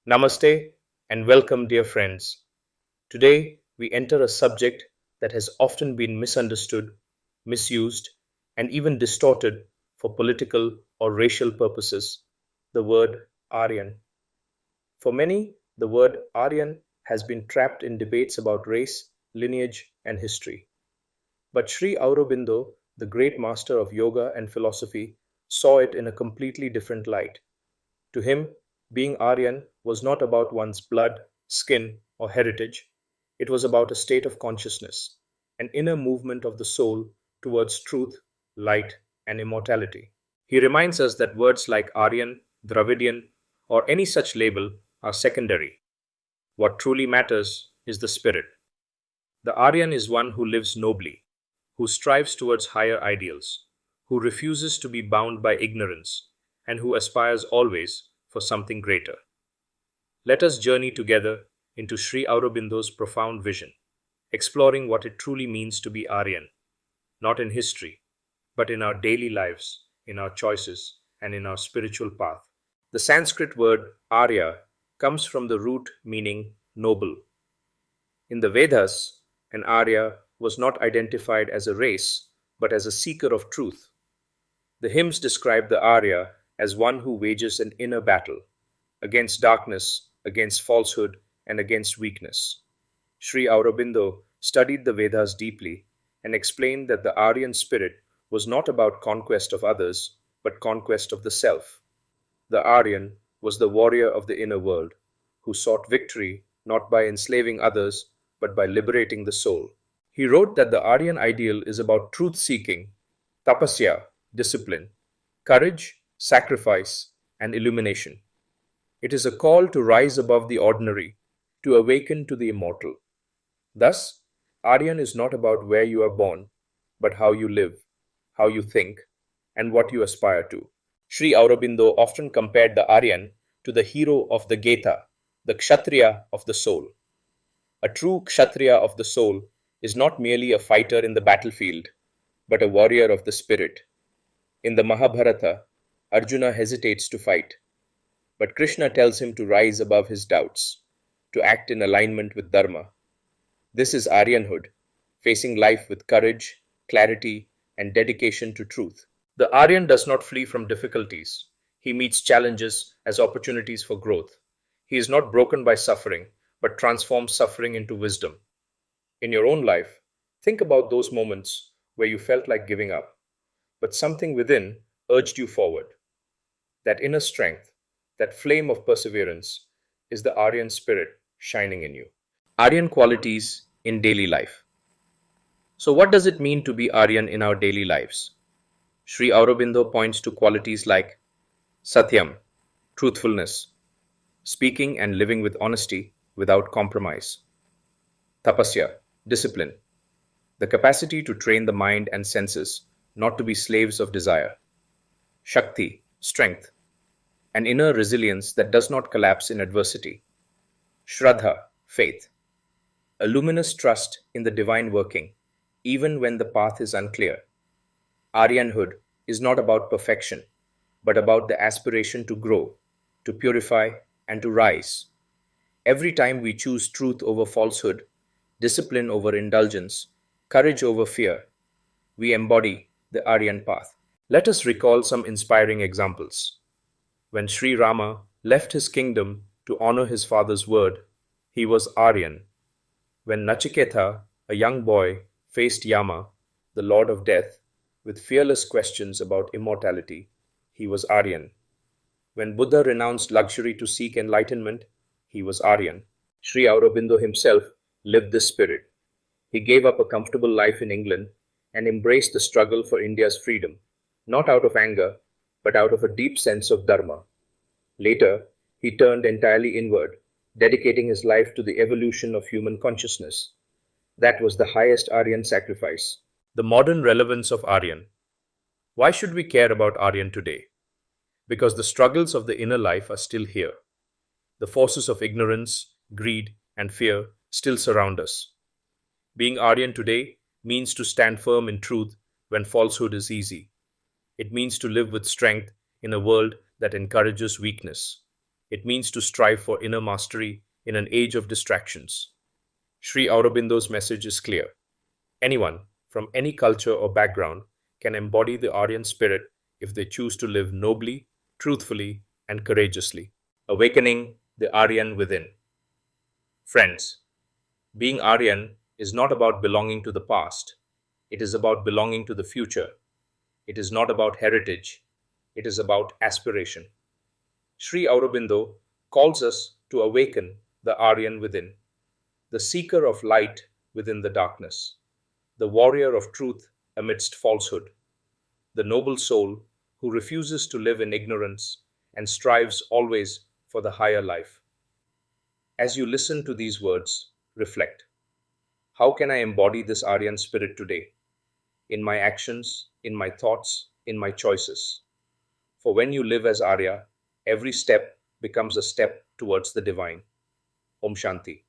Namaste and welcome, dear friends. Today, we enter a subject that has often been misunderstood, misused, and even distorted for political or racial purposes, the word Aryan. For many, the word Aryan has been trapped in debates about race, lineage, and history. But Sri Aurobindo, the great master of yoga and philosophy, saw it in a completely different light. To him, being Aryan was not about one's blood, skin, or heritage. It was about a state of consciousness, an inner movement of the soul towards truth, light, and immortality. He reminds us that words like Aryan, Dravidian, or any such label are secondary. What truly matters is the spirit. The Aryan is one who lives nobly, who strives towards higher ideals, who refuses to be bound by ignorance, and who aspires always for something greater. Let us journey together into Sri Aurobindo's profound vision, exploring what it truly means to be Aryan, not in history, but in our daily lives, in our choices, and in our spiritual path. The Sanskrit word Arya comes from the root meaning noble. In the Vedas, an Arya was not identified as a race, but as a seeker of truth. The hymns describe the Arya as one who wages an inner battle against darkness, against falsehood, and against weakness. Sri Aurobindo studied the Vedas deeply and explained that the Aryan spirit was not about conquest of others, but conquest of the self. The Aryan was the warrior of the inner world, who sought victory not by enslaving others, but by liberating the soul. He wrote that the Aryan ideal is about truth seeking, tapasya, discipline, courage, sacrifice, and illumination. It is a call to rise above the ordinary, to awaken to the immortal. Thus, Aryan is not about where you are born, but how you live, how you think, and what you aspire to. Sri Aurobindo often compared the Aryan to the hero of the Geta, the Kshatriya of the soul. A true Kshatriya of the soul is not merely a fighter in the battlefield, but a warrior of the spirit. In the Mahabharata, Arjuna hesitates to fight, but Krishna tells him to rise above his doubts, to act in alignment with Dharma. This is Aryanhood, facing life with courage, clarity, and dedication to truth. The Aryan does not flee from difficulties. He meets challenges as opportunities for growth. He is not broken by suffering, but transforms suffering into wisdom. In your own life, think about those moments where you felt like giving up, but something within urged you forward. That inner strength, that flame of perseverance, is the Aryan spirit shining in you. Aryan qualities in daily life. So, what does it mean to be Aryan in our daily lives? Sri Aurobindo points to qualities like Satyam, truthfulness, speaking and living with honesty without compromise, Tapasya, discipline, the capacity to train the mind and senses not to be slaves of desire, Shakti, strength, an inner resilience that does not collapse in adversity, Shraddha, faith, a luminous trust in the divine working, even when the path is unclear. Aryanhood is not about perfection, but about the aspiration to grow, to purify, and to rise. Every time we choose truth over falsehood, discipline over indulgence, courage over fear, we embody the Aryan path. Let us recall some inspiring examples. When Sri Rama left his kingdom to honor his father's word, he was Aryan. When Nachiketa, a young boy, faced Yama, the lord of death, with fearless questions about immortality, he was Aryan. When Buddha renounced luxury to seek enlightenment, he was Aryan. Sri Aurobindo himself lived this spirit. He gave up a comfortable life in England and embraced the struggle for India's freedom, not out of anger, but out of a deep sense of Dharma. Later, he turned entirely inward, dedicating his life to the evolution of human consciousness. That was the highest Aryan sacrifice. The modern relevance of Aryan. Why should we care about Aryan today? Because the struggles of the inner life are still here. The forces of ignorance, greed, and fear still surround us. Being Aryan today means to stand firm in truth when falsehood is easy. It means to live with strength in a world that encourages weakness. It means to strive for inner mastery in an age of distractions. Sri Aurobindo's message is clear. Anyone, from any culture or background, can embody the Aryan spirit if they choose to live nobly, truthfully, and courageously. Awakening the Aryan within. Friends, being Aryan is not about belonging to the past, it is about belonging to the future. It is not about heritage, it is about aspiration. Sri Aurobindo calls us to awaken the Aryan within, the seeker of light within the darkness, the warrior of truth amidst falsehood, the noble soul who refuses to live in ignorance and strives always for the higher life. As you listen to these words, reflect. How can I embody this Aryan spirit today? In my actions, in my thoughts, in my choices. For when you live as Arya, every step becomes a step towards the divine. Om Shanti.